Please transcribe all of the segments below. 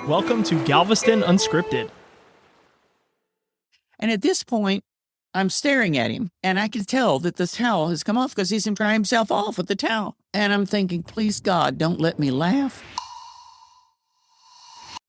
Welcome to Galveston Unscripted. And at this point, I'm staring at him, and I can tell that the towel has come off because he's drying himself off with the towel. And I'm thinking, please, God, don't let me laugh.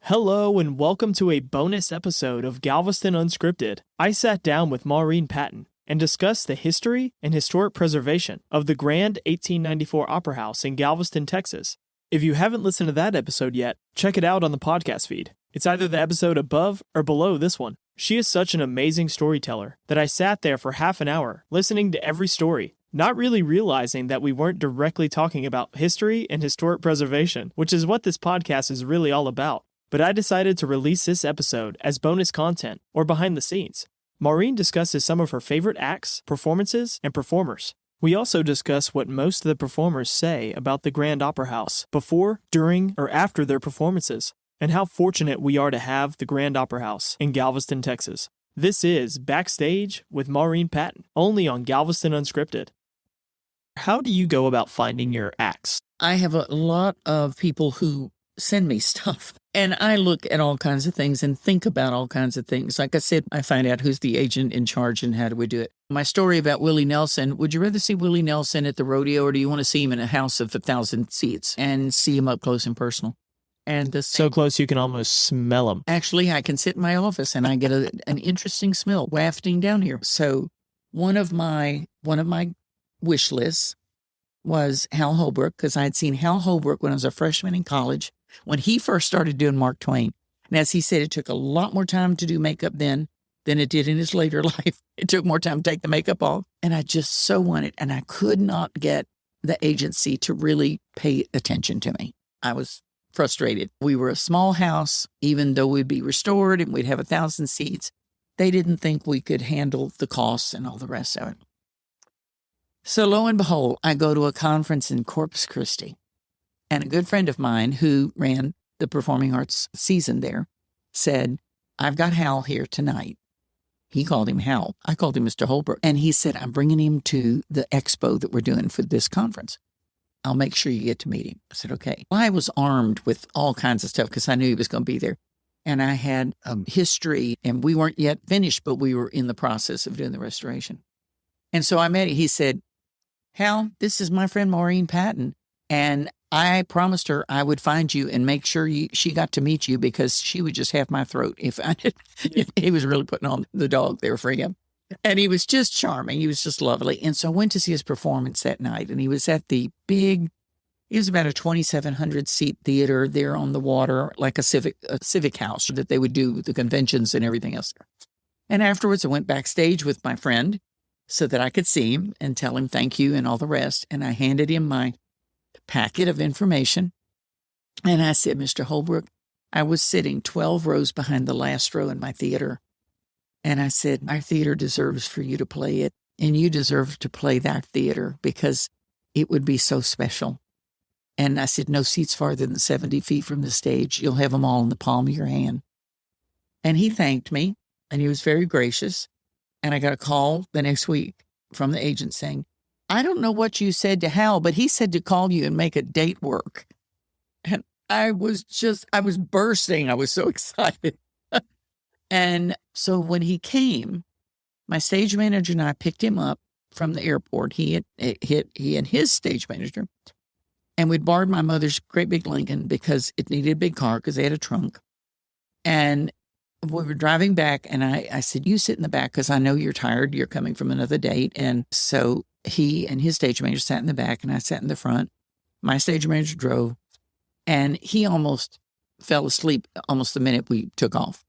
Hello and welcome to a bonus episode of Galveston Unscripted. I sat down with Maureen Patton and discussed the history and historic preservation of the Grand 1894 Opera House in Galveston, Texas. If you haven't listened to that episode yet, check it out on the podcast feed. It's either the episode above or below this one. She is such an amazing storyteller that I sat there for half an hour listening to every story, not really realizing that we weren't directly talking about history and historic preservation, which is what this podcast is really all about. But I decided to release this episode as bonus content or behind the scenes. Maureen discusses some of her favorite acts, performances, and performers. We also discuss what most of the performers say about the Grand Opera House before, during, or after their performances, and how fortunate we are to have the Grand Opera House in Galveston, Texas. This is Backstage with Maureen Patton, only on Galveston Unscripted. How do you go about finding your acts? I have a lot of people who send me stuff, and I look at all kinds of things and think about all kinds of things. Like I said, I find out who's the agent in charge and how do we do it. My story about Willie Nelson, would you rather see Willie Nelson at the rodeo, or do you want to see him in a house of 1,000 seats and see him up close and personal? And so close you can almost smell them. Actually, I can sit in my office and I get an interesting smell wafting down here. So one of my wish lists was Hal Holbrook, because I had seen Hal Holbrook when I was a freshman in college, when he first started doing Mark Twain. And as he said, it took a lot more time to do makeup then than it did in his later life. It took more time to take the makeup off. And I just so wanted, and I could not get the agency to really pay attention to me. I was frustrated. We were a small house, even though we'd be restored and we'd have 1,000 seats. They didn't think we could handle the costs and all the rest of it. So lo and behold, I go to a conference in Corpus Christi, and a good friend of mine who ran the performing arts season there said, I've got Hal here tonight. He called him Hal. I called him Mr. Holbrook. And he said, I'm bringing him to the expo that we're doing for this conference. I'll make sure you get to meet him. I said, okay. Well, I was armed with all kinds of stuff because I knew he was going to be there. And I had history, and we weren't yet finished, but we were in the process of doing the restoration. And so I met him. He said, Hal, this is my friend Maureen Patton, and I promised her I would find you and make sure she got to meet you, because she would just have my throat if he was really putting on the dog there for him. And he was just charming. He was just lovely. And so I went to see his performance that night, and he was at it was about a 2,700 seat theater there on the water, like a civic house that they would do the conventions and everything else there. And afterwards I went backstage with my friend so that I could see him and tell him thank you and all the rest. And I handed him my packet of information. And I said, Mr. Holbrook, I was sitting 12 rows behind the last row in my theater. And I said, our theater deserves for you to play it. And you deserve to play that theater because it would be so special. And I said, no seats farther than 70 feet from the stage. You'll have them all in the palm of your hand. And he thanked me, and he was very gracious. And I got a call the next week from the agent saying, I don't know what you said to Hal, but he said to call you and make a date work. And I was bursting. I was so excited. And so when he came, my stage manager and I picked him up from the airport. He and his stage manager. And we'd borrowed my mother's great big Lincoln because it needed a big car because they had a trunk. And we were driving back, and I said, you sit in the back because I know you're tired. You're coming from another date. And so he and his stage manager sat in the back, and I sat in the front. My stage manager drove, and he almost fell asleep almost the minute we took off.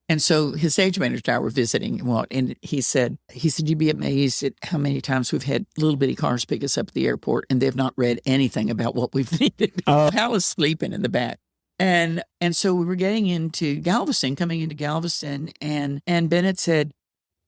And so his stage manager and I were visiting, and he said, you'd be amazed at how many times we've had little bitty cars pick us up at the airport, and they've not read anything about what we've needed. Hal is sleeping in the back. And so we were coming into Galveston, and Bennett said,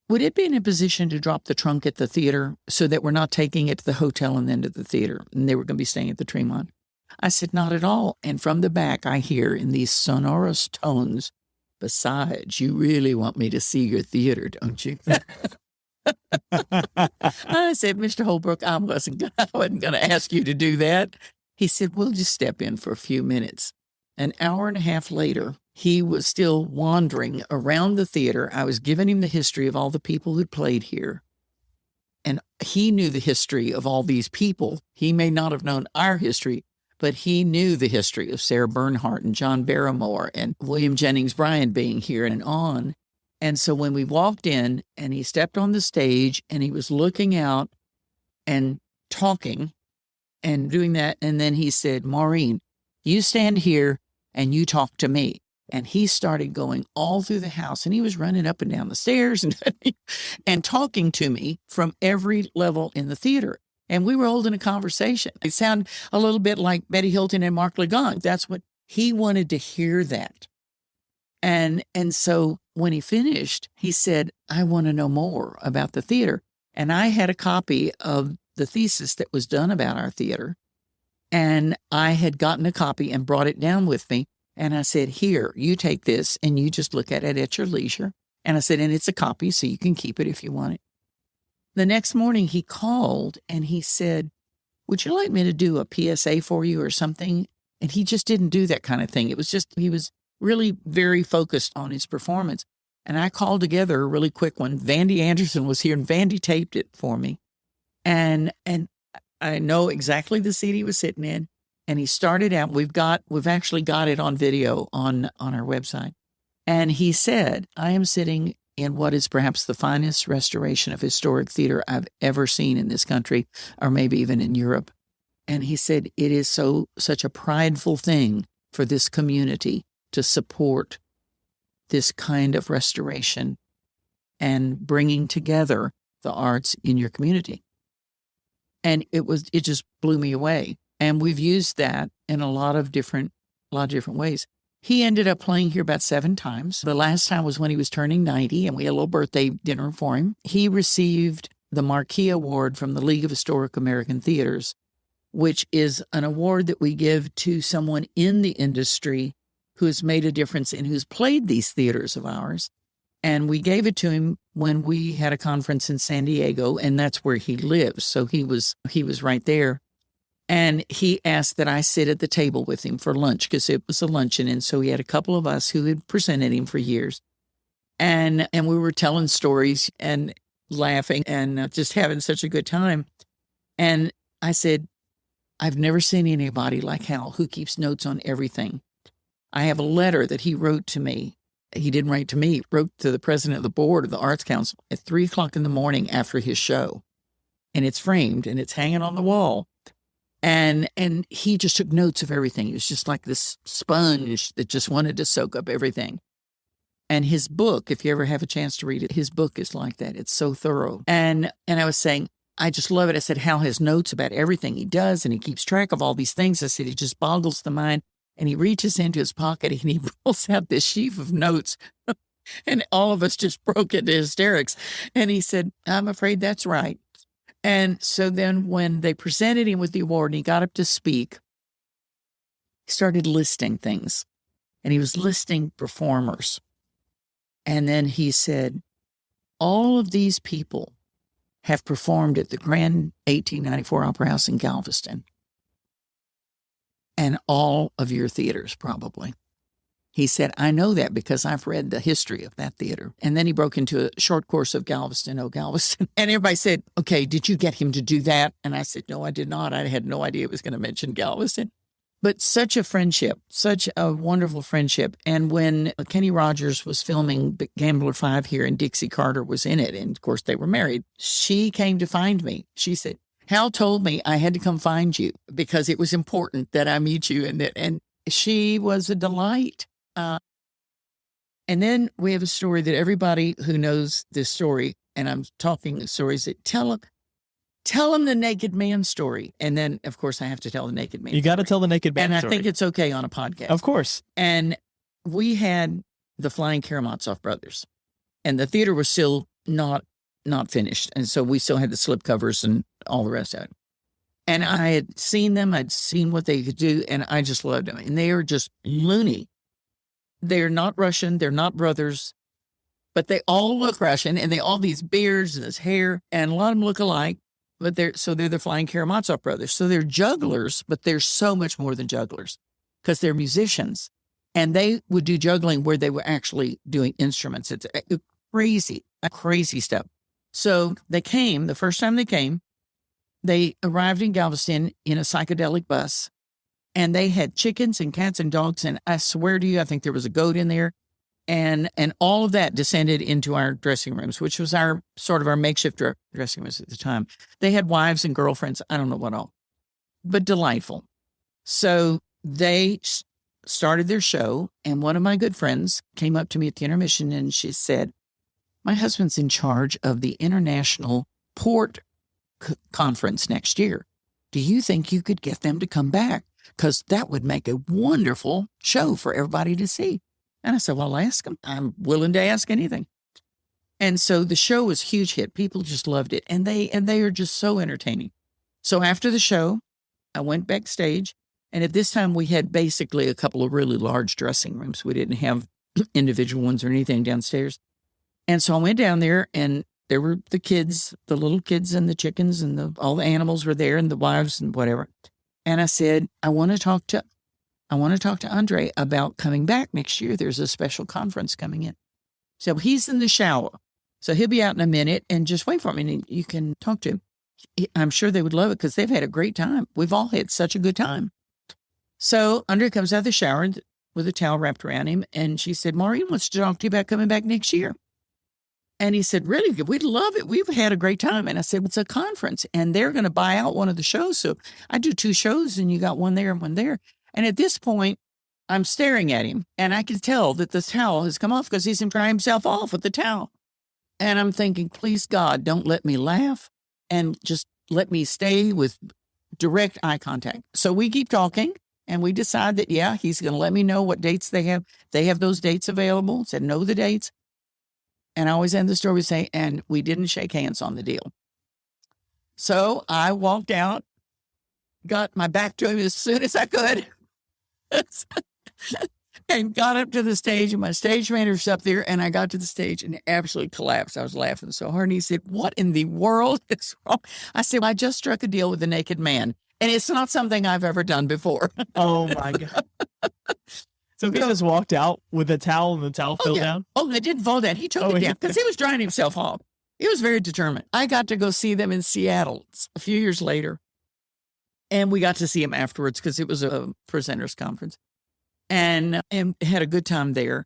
would it be in a position to drop the trunk at the theater so that we're not taking it to the hotel and then to the theater? And they were going to be staying at the Tremont. I said, not at all. And from the back, I hear in these sonorous tones, besides, you really want me to see your theater, don't you? I said, Mr. Holbrook, I wasn't going to ask you to do that. He said, we'll just step in for a few minutes. An hour and a half later, he was still wandering around the theater. I was giving him the history of all the people who'd played here. And he knew the history of all these people. He may not have known our history, but he knew the history of Sarah Bernhardt and John Barrymore and William Jennings Bryan being here and on. And so when we walked in and he stepped on the stage and he was looking out and talking and doing that, and then he said, Maureen, you stand here and you talk to me. And he started going all through the house, and he was running up and down the stairs and talking to me from every level in the theater. And we were holding a conversation. It sounded a little bit like Betty Hilton and Mark Legong. That's what he wanted to hear that. And so when he finished, he said, I want to know more about the theater. And I had a copy of the thesis that was done about our theater. And I had gotten a copy and brought it down with me. And I said, here, you take this and you just look at it at your leisure. And I said, and it's a copy, so you can keep it if you want it. The next morning he called and he said, would you like me to do a PSA for you or something? And he just didn't do that kind of thing. It was just, he was really very focused on his performance. And I called together a really quick one. Vandy Anderson was here and Vandy taped it for me. And I know exactly the seat he was sitting in. And he started out, we've actually got it on video on our website. And he said, I am sitting in what is perhaps the finest restoration of historic theater I've ever seen in this country, or maybe even in Europe. And he said, it is such a prideful thing for this community to support this kind of restoration and bringing together the arts in your community. And it just blew me away. And we've used that in a lot of different ways. He ended up playing here about 7 times. The last time was when he was turning 90, and we had a little birthday dinner for him. He received the Marquis Award from the League of Historic American Theaters, which is an award that we give to someone in the industry who has made a difference and who's played these theaters of ours. And we gave it to him when we had a conference in San Diego, and that's where he lives. So he was right there. And he asked that I sit at the table with him for lunch because it was a luncheon. And so he had a couple of us who had presented him for years. And we were telling stories and laughing and just having such a good time. And I said, I've never seen anybody like Hal who keeps notes on everything. I have a letter that he wrote to me. He didn't write to me, he wrote to the president of the board of the Arts Council at 3:00 in the morning after his show. And it's framed and it's hanging on the wall. And he just took notes of everything. He was just like this sponge that just wanted to soak up everything. And his book, if you ever have a chance to read it, his book is like that. It's so thorough. And I was saying, I just love it. I said, Hal has notes about everything he does, and he keeps track of all these things. I said, it just boggles the mind. And he reaches into his pocket and he pulls out this sheaf of notes. And all of us just broke into hysterics. And he said, I'm afraid that's right. And so then when they presented him with the award and he got up to speak, he started listing things. And he was listing performers. And then he said, all of these people have performed at the Grand 1894 Opera House in Galveston. And all of your theaters, probably. He said, I know that because I've read the history of that theater. And then he broke into a short course of Galveston, oh, Galveston. And everybody said, okay, did you get him to do that? And I said, no, I did not. I had no idea it was going to mention Galveston. But such a friendship, such a wonderful friendship. And when Kenny Rogers was filming Gambler 5 here and Dixie Carter was in it, and of course they were married, she came to find me. She said, Hal told me I had to come find you because it was important that I meet you. And she was a delight. And then we have a story that everybody who knows this story, and I'm talking stories that tell them the Naked Man story. And then, of course, I have to tell the Naked Man You got to tell the Naked Man story. story. And I think it's okay on a podcast. Of course. And we had the Flying Karamazov brothers, and the theater was still not finished. And so we still had the slipcovers and all the rest of it. And I had seen them. I'd seen what they could do, and I just loved them. And they are just loony. They're not Russian. They're not brothers, but they all look Russian, and they all these beards and this hair, and a lot of them look alike. But they're the Flying Karamazov brothers. So they're jugglers, but they're so much more than jugglers. because they're musicians. And they would do juggling where they were actually doing instruments. It's crazy stuff. So they came, the first time they arrived in Galveston in a psychedelic bus, and they had chickens and cats and dogs. And I swear to you, I think there was a goat in there. And all of that descended into our dressing rooms, which was our sort of our makeshift dressing rooms at the time. They had wives and girlfriends. I don't know what all, but delightful. So they started their show, and one of my good friends came up to me at the intermission, and she said, my husband's in charge of the International Port Conference next year. Do you think you could get them to come back? Because that would make a wonderful show for everybody to see. And I said, well, I'll ask them. I'm willing to ask anything. And so the show was a huge hit. People just loved it. And they are just so entertaining. So after the show, I went backstage. And at this time, we had basically a couple of really large dressing rooms. We didn't have individual ones or anything downstairs. And so I went down there, and there were the kids, the little kids and the chickens, and all the animals were there, and the wives and whatever. And I said, I want to talk to Andre about coming back next year. There's a special conference coming in. So he's in the shower. So he'll be out in a minute, and just wait for him, and you can talk to him. I'm sure they would love it because they've had a great time. We've all had such a good time. So Andre comes out of the shower with a towel wrapped around him, and she said, Maureen wants to talk to you about coming back next year. And he said, really? We'd love it. We've had a great time. And I said, it's a conference, and they're going to buy out one of the shows. So I do 2 shows, and you got one there and one there. And at this point, I'm staring at him, and I can tell that the towel has come off because he's drying himself off with the towel. And I'm thinking, please, God, don't let me laugh, and just let me stay with direct eye contact. So we keep talking, and we decide that, yeah, he's going to let me know what dates they have. They have those dates available. Said, know the dates. And I always end the story with saying, and we didn't shake hands on the deal. So I walked out, got my back to him as soon as I could, and got up to the stage, and my stage manager's up there, and I got to the stage and absolutely collapsed. I was laughing so hard. And he said, what in the world is wrong? I said, well, I just struck a deal with a naked man, and it's not something I've ever done before. Oh, my God. So he just walked out with a towel, and the towel fell down? Oh, it didn't fall down. He took it down because he was drying himself off. He was very determined. I got to go see them in Seattle a few years later. And we got to see him afterwards because it was a presenters conference, and had a good time there.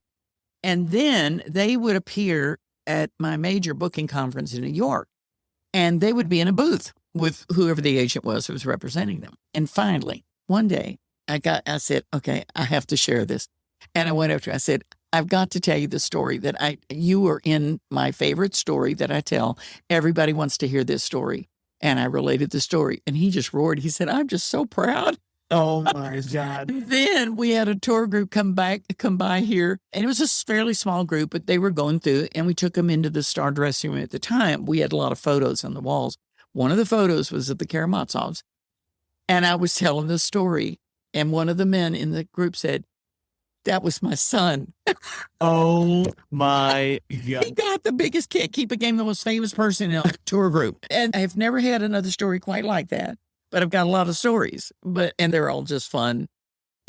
And then they would appear at my major booking conference in New York, and they would be in a booth with whoever the agent was who was representing them. And finally, one day, I said, okay, I have to share this. And I went up to her, I said, I've got to tell you the story that you were in my favorite story that I tell. Everybody wants to hear this story. And I related the story, and he just roared. He said, I'm just so proud. Oh, my God. Then we had a tour group come by here, and it was a fairly small group, but they were going through, and we took them into the star dressing room. At the time, we had a lot of photos on the walls. One of the photos was of the Karamazovs, and I was telling the story, and one of the men in the group said, that was my son. Oh, my God. He got the biggest kick. He became the most famous person in a tour group. And I've never had another story quite like that. But I've got a lot of stories, and they're all just fun.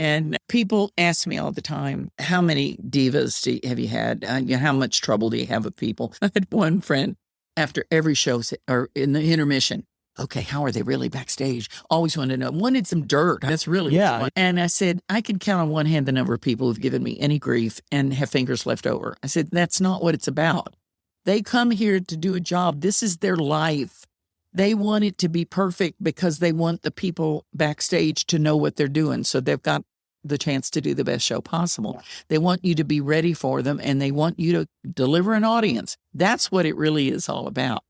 And people ask me all the time, how many divas have you had? How much trouble do you have with people? I had one friend after every show, or in the intermission, okay, how are they really backstage? Always wanted to know. Wanted some dirt. That's really fun. And I said, I can count on one hand the number of people who've given me any grief and have fingers left over. I said, that's not what it's about. They come here to do a job. This is their life. They want it to be perfect because they want the people backstage to know what they're doing. So they've got the chance to do the best show possible. They want you to be ready for them, and they want you to deliver an audience. That's what it really is all about.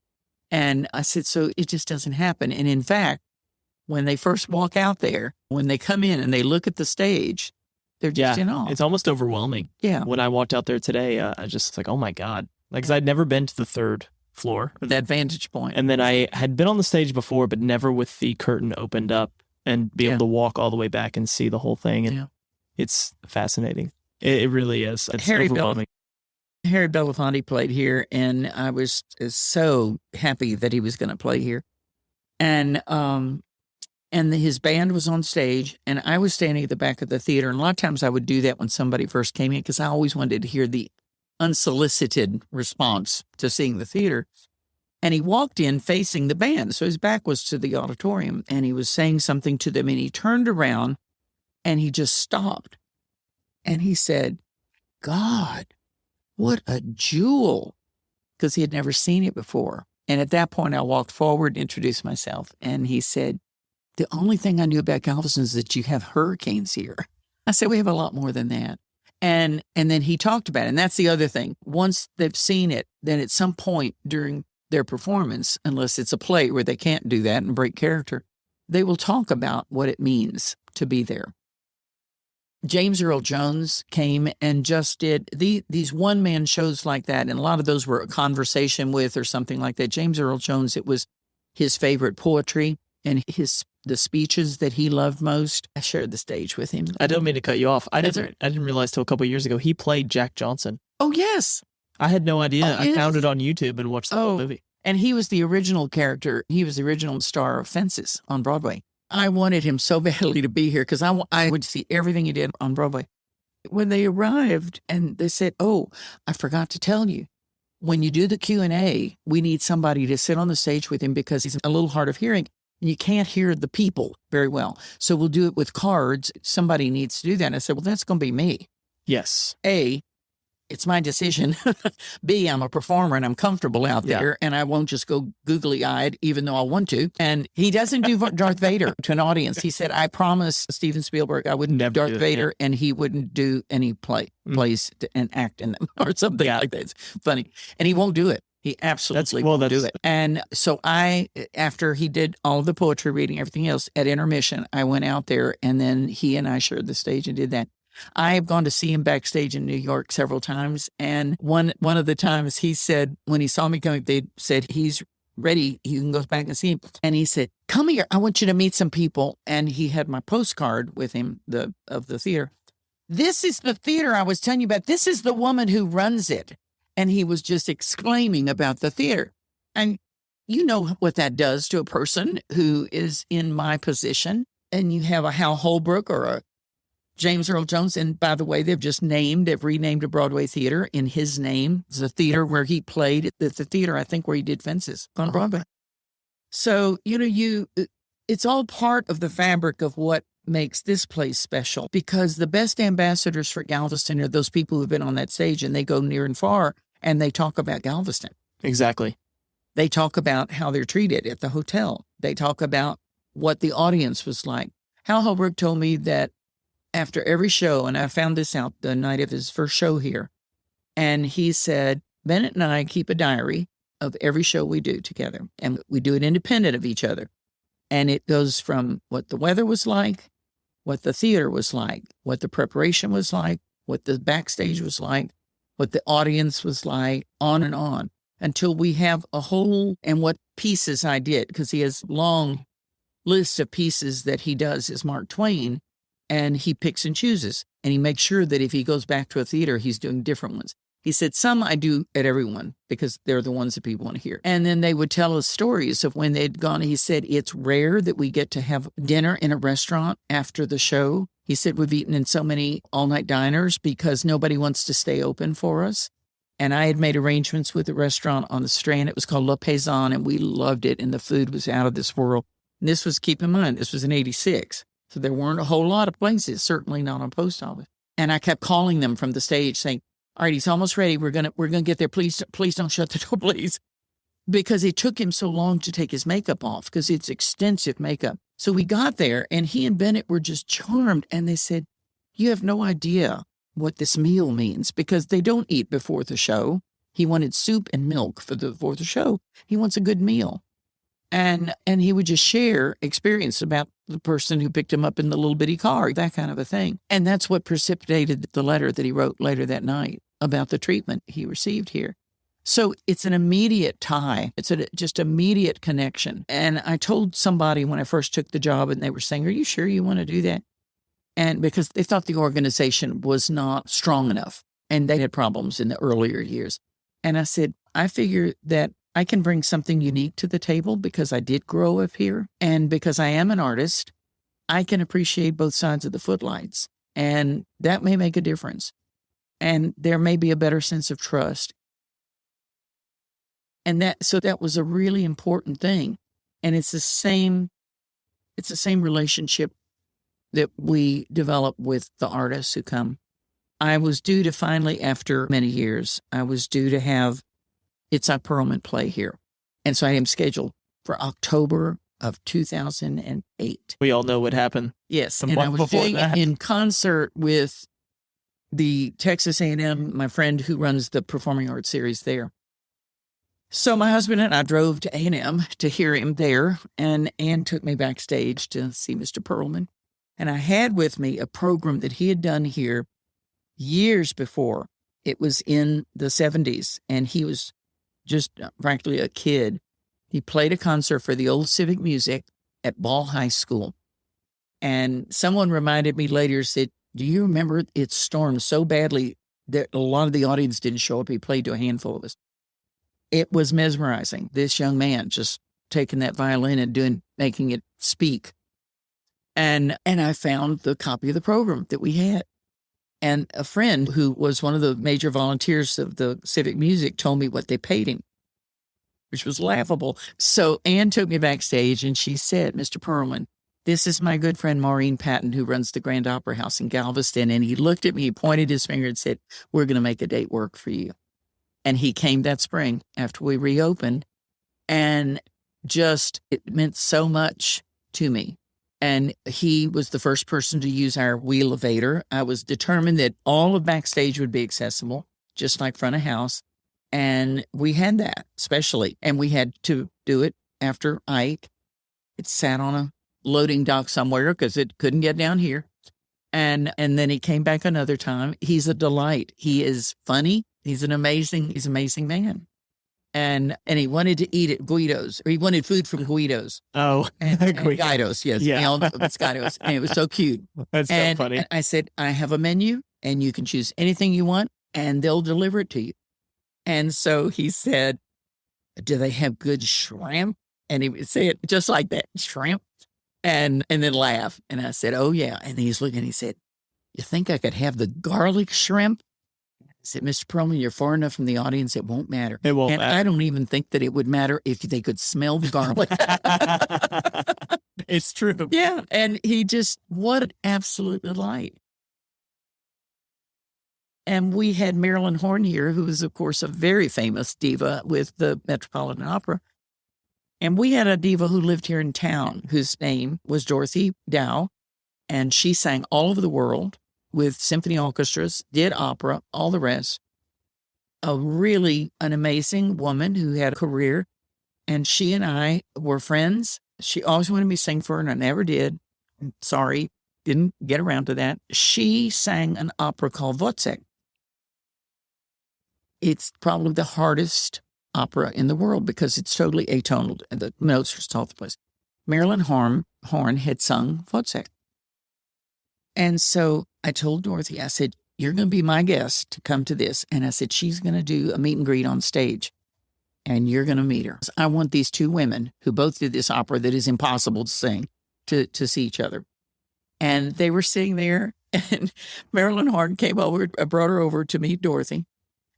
And I said, so it just doesn't happen. And in fact, when they first walk out there, when they come in and they look at the stage, they're just in awe. It's almost overwhelming. Yeah. When I walked out there today, I just like, oh my God. Like, 'cause I'd never been to the 3rd floor. That vantage point. And then I had been on the stage before, but never with the curtain opened up and be able to walk all the way back and see the whole thing. And it's fascinating. It really is. It's overwhelming. Harry Belafonte played here, and I was so happy that he was going to play here. And And his band was on stage, and I was standing at the back of the theater. And a lot of times I would do that when somebody first came in because I always wanted to hear the unsolicited response to seeing the theater. And he walked in facing the band. So his back was to the auditorium, and he was saying something to them. And he turned around and he just stopped. And he said, "God, what a jewel," because he had never seen it before. And at that point, I walked forward, introduced myself, and he said, "The only thing I knew about Galveston is that you have hurricanes here." I said, "We have a lot more than that." And then he talked about it. And that's the other thing. Once they've seen it, then at some point during their performance, unless it's a play where they can't do that and break character, they will talk about what it means to be there. James Earl Jones came and just did these one-man shows like that, and a lot of those were a conversation with or something like that. James Earl Jones, it was his favorite poetry and the speeches that he loved most. I shared the stage with him. I don't mean to cut you off. I didn't realize till a couple of years ago he played Jack Johnson. Oh, yes. I had no idea. Oh, yes. I found it on YouTube and watched the whole movie. And he was the original character. He was the original star of Fences on Broadway. I wanted him so badly to be here because I would see everything he did on Broadway. When they arrived and they said, "Oh, I forgot to tell you, when you do the Q&A, we need somebody to sit on the stage with him because he's a little hard of hearing and you can't hear the people very well. So we'll do it with cards. Somebody needs to do that." And I said, "Well, that's going to be me." Yes. A, it's my decision. B, I'm a performer and I'm comfortable out there and I won't just go googly-eyed even though I want to. And he doesn't do Darth Vader to an audience. He said, "I promise Steven Spielberg I wouldn't do Darth Vader and he wouldn't do any plays and act in them or something like that." It's funny. And he won't do it. He absolutely won't do it. And so after he did all of the poetry reading, everything else, at intermission, I went out there and then he and I shared the stage and did that. I have gone to see him backstage in New York several times. And one of the times he said, when he saw me coming, they said, "He's ready. You can go back and see him." And he said, "Come here. I want you to meet some people." And he had my postcard with him of the theater. "This is the theater I was telling you about. This is the woman who runs it." And he was just exclaiming about the theater. And you know what that does to a person who is in my position. And you have a Hal Holbrook or a James Earl Jones. And by the way, they've renamed a Broadway theater in his name. It's a theater where he played. It's the theater, I think, where he did Fences on Broadway. So, it's all part of the fabric of what makes this place special, because the best ambassadors for Galveston are those people who've been on that stage and they go near and far and they talk about Galveston. Exactly. They talk about how they're treated at the hotel. They talk about what the audience was like. Hal Holbrook told me that after every show, and I found this out the night of his first show here, and he said, "Bennett and I keep a diary of every show we do together, and we do it independent of each other. And it goes from what the weather was like, what the theater was like, what the preparation was like, what the backstage was like, what the audience was like, on and on, until we have a whole, and what pieces I did," because he has long list of pieces that he does as Mark Twain. And he picks and chooses, and he makes sure that if he goes back to a theater, he's doing different ones. He said, "Some I do at everyone because they're the ones that people want to hear." And then they would tell us stories of when they'd gone. He said, "It's rare that we get to have dinner in a restaurant after the show." He said, "We've eaten in so many all-night diners because nobody wants to stay open for us." And I had made arrangements with a restaurant on the Strand. It was called Le Paysan, and we loved it, and the food was out of this world. And this was, keep in mind, this was in 86. So there weren't a whole lot of places, certainly not on Post Office. And I kept calling them from the stage saying, "All right, he's almost ready. We're gonna get there. Please don't shut the door, please." Because it took him so long to take his makeup off because it's extensive makeup. So we got there and he and Bennett were just charmed. And they said, "You have no idea what this meal means," because they don't eat before the show. He wanted soup and milk before the show. He wants a good meal. And he would just share experience about the person who picked him up in the little bitty car, that kind of a thing. And that's what precipitated the letter that he wrote later that night about the treatment he received here. So it's an immediate tie. It's just immediate connection. And I told somebody when I first took the job and they were saying, "Are you sure you want to do that?" And because they thought the organization was not strong enough and they had problems in the earlier years. And I said, "I figure that I can bring something unique to the table because I did grow up here. And because I am an artist, I can appreciate both sides of the footlights. And that may make a difference. And there may be a better sense of trust. And so that was a really important thing. And it's the same relationship that we develop with the artists who come. I was due to finally, after many years, I was due to have It's a Perlman play here. And so I am scheduled for October of 2008. We all know what happened. Yes. And I was doing it in concert with the Texas A&M, my friend who runs the Performing Arts Series there. So my husband and I drove to A&M to hear him there, and Ann took me backstage to see Mr. Perlman. And I had with me a program that he had done here years before. It was in the 70s, and he was just frankly a kid. He played a concert for the old Civic Music at Ball High School. And someone reminded me later, said, do you remember it stormed so badly that a lot of the audience didn't show up? He played to a handful of us. It was mesmerizing. This young man just taking that violin and making it speak. And I found the copy of the program that we had. And a friend who was one of the major volunteers of the Civic Music told me what they paid him, which was laughable. So Ann took me backstage and she said, Mr. Perlman, this is my good friend Maureen Patton, who runs the Grand Opera House in Galveston. And he looked at me, he pointed his finger and said, we're going to make a date work for you. And he came that spring after we reopened, and just, it meant so much to me. And he was the first person to use our wheel elevator. I was determined that all of backstage would be accessible, just like front of house. And we had that, especially. And we had to do it after Ike. It sat on a loading dock somewhere because it couldn't get down here. And then he came back another time. He's a delight. He is funny. He's an amazing man. And he wanted to eat at Guido's, or he wanted food from Guido's. Oh, and Guido's, yes. Yeah. It's Guido's. And it was so cute. That's so funny. And I said, I have a menu and you can choose anything you want and they'll deliver it to you. And so he said, do they have good shrimp? And he would say it just like that, shrimp, and then laugh. And I said, oh yeah. And he's looking, he said, you think I could have the garlic shrimp? I said, Mr. Perlman, you're far enough from the audience, it won't matter. It won't and matter. I don't even think that it would matter if they could smell the garlic. It's true. Yeah. And he just, what an absolute delight. And we had Marilyn Horne here, who is, of course, a very famous diva with the Metropolitan Opera. And we had a diva who lived here in town, whose name was Dorothy Dow. And she sang all over the world with symphony orchestras, did opera, all the rest. An amazing woman who had a career. And she and I were friends. She always wanted me to sing for her, and I never did. Sorry, didn't get around to that. She sang an opera called Wozzeck. It's probably the hardest opera in the world because it's totally atonal. The notes are all the place. Marilyn Horne had sung Wozzeck. And so I told Dorothy, I said, you're going to be my guest to come to this. And I said, she's going to do a meet and greet on stage and you're going to meet her. I want these two women who both did this opera that is impossible to sing to see each other. And they were sitting there and Marilyn Horne came over, I brought her over to meet Dorothy.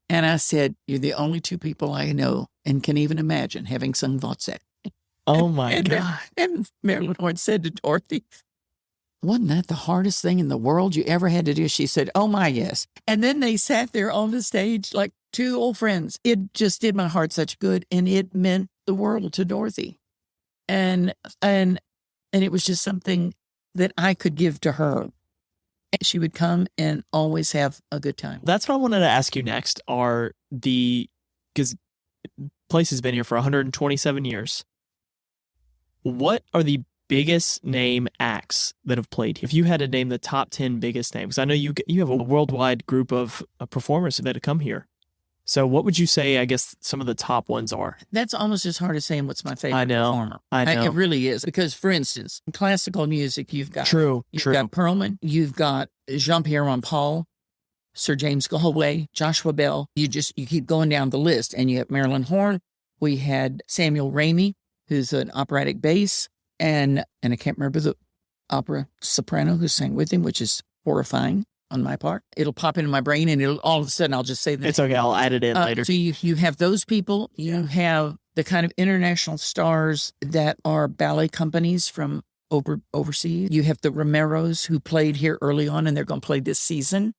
And I said, you're the only two people I know and can even imagine having sung Wozzeck. Oh my God. And Marilyn Horne said to Dorothy, wasn't that the hardest thing in the world you ever had to do? She said, oh my, yes. And then they sat there on the stage like two old friends. It just did my heart such good. And it meant the world to Dorothy. And it was just something that I could give to her. And she would come and always have a good time. That's what I wanted to ask you next because place has been here for 127 years. What are the biggest name acts that have played here? If you had to name the top 10 biggest names, I know you have a worldwide group of performers that have come here. So what would you say, I guess, some of the top ones are? That's almost as hard as saying what's my favorite performer. I know. It really is. Because, for instance, in classical music, you've got You've got Perlman, you've got Jean-Pierre Rampal, Sir James Galway, Joshua Bell. You keep going down the list, and you have Marilyn Horne, We had Samuel Ramey, who's an operatic bass, and I can't remember the opera soprano who sang with him, which is horrifying on my part. It'll pop into my brain, and it'll all of a sudden I'll just say that. It's okay. I'll add it in later. So you have those people. You have the kind of international stars that are ballet companies from overseas. You have the Romeros who played here early on, and they're going to play this season.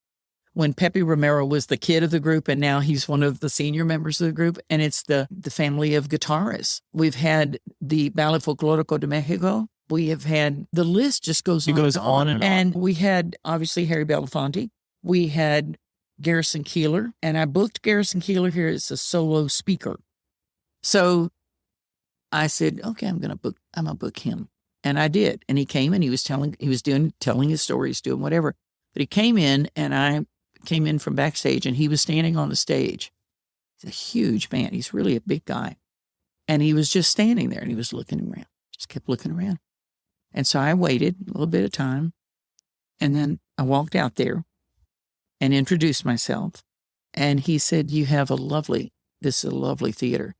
When Pepe Romero was the kid of the group, and now he's one of the senior members of the group, and it's the family of guitarists. We've had the Ballet Folclórico de Mexico. We have had, the list just goes on. It goes on and on. And we had, obviously, Harry Belafonte. We had Garrison Keillor, and I booked Garrison Keillor here as a solo speaker. So I said, okay, I'm going to book him. And I did. And he came and he was telling his stories, doing whatever. But he came in, and I came in from backstage, and he was standing on the stage. He's a huge man. He's really a big guy. And he was just standing there, and he was looking around, just kept looking around. And so I waited a little bit of time, and then I walked out there and introduced myself. And he said, this is a lovely theater.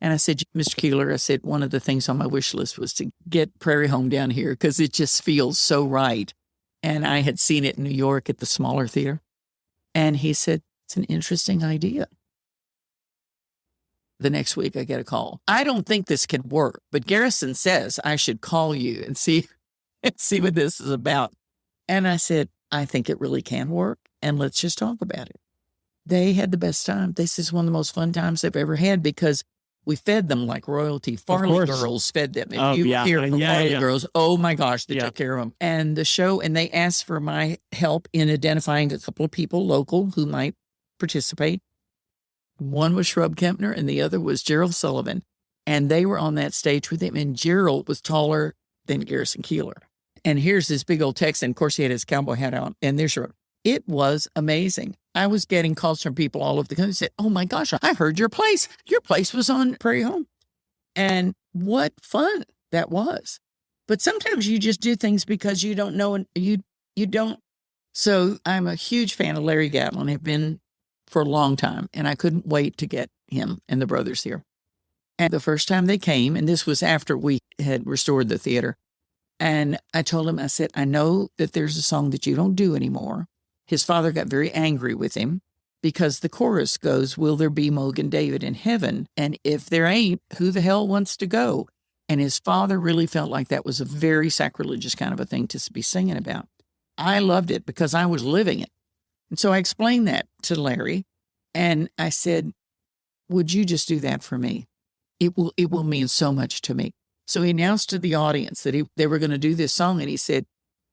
And I said, Mr. Keillor, I said, one of the things on my wish list was to get Prairie Home down here because it just feels so right. And I had seen it in New York at the smaller theater. And he said, it's an interesting idea. The next week I get a call. I don't think this can work, but Garrison says I should call you and see what this is about. And I said, I think it really can work, and let's just talk about it. They had the best time. This is one of the most fun times they've ever had because we fed them like royalty. Farley Girls fed them. If you hear from Farley Girls, oh my gosh, they took care of them. And the show, and they asked for my help in identifying a couple of people local who might participate. One was Shrub Kempner, and the other was Gerald Sullivan. And they were on that stage with him, and Gerald was taller than Garrison Keillor. And here's this big old Texan. Of course, he had his cowboy hat on, and there's Shrub. It was amazing. I was getting calls from people all over the country who said, oh my gosh, I heard your place. Your place was on Prairie Home. And what fun that was. But sometimes you just do things because you don't know, and you don't. So I'm a huge fan of Larry Gatlin. I've been for a long time, and I couldn't wait to get him and the brothers here. And the first time they came, and this was after we had restored the theater, and I told him, I said, I know that there's a song that you don't do anymore. His father got very angry with him because the chorus goes, will there be Mogan David in heaven? And if there ain't, who the hell wants to go? And his father really felt like that was a very sacrilegious kind of a thing to be singing about. I loved it because I was living it. And so I explained that to Larry, and I said, would you just do that for me? It will mean so much to me. So he announced to the audience that they were going to do this song, and he said,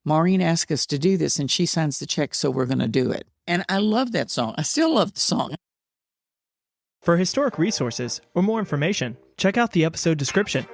Maureen asked us to do this, and she signs the check, so we're going to do it. And I love that song. I still love the song. For historic resources or more information, check out the episode description.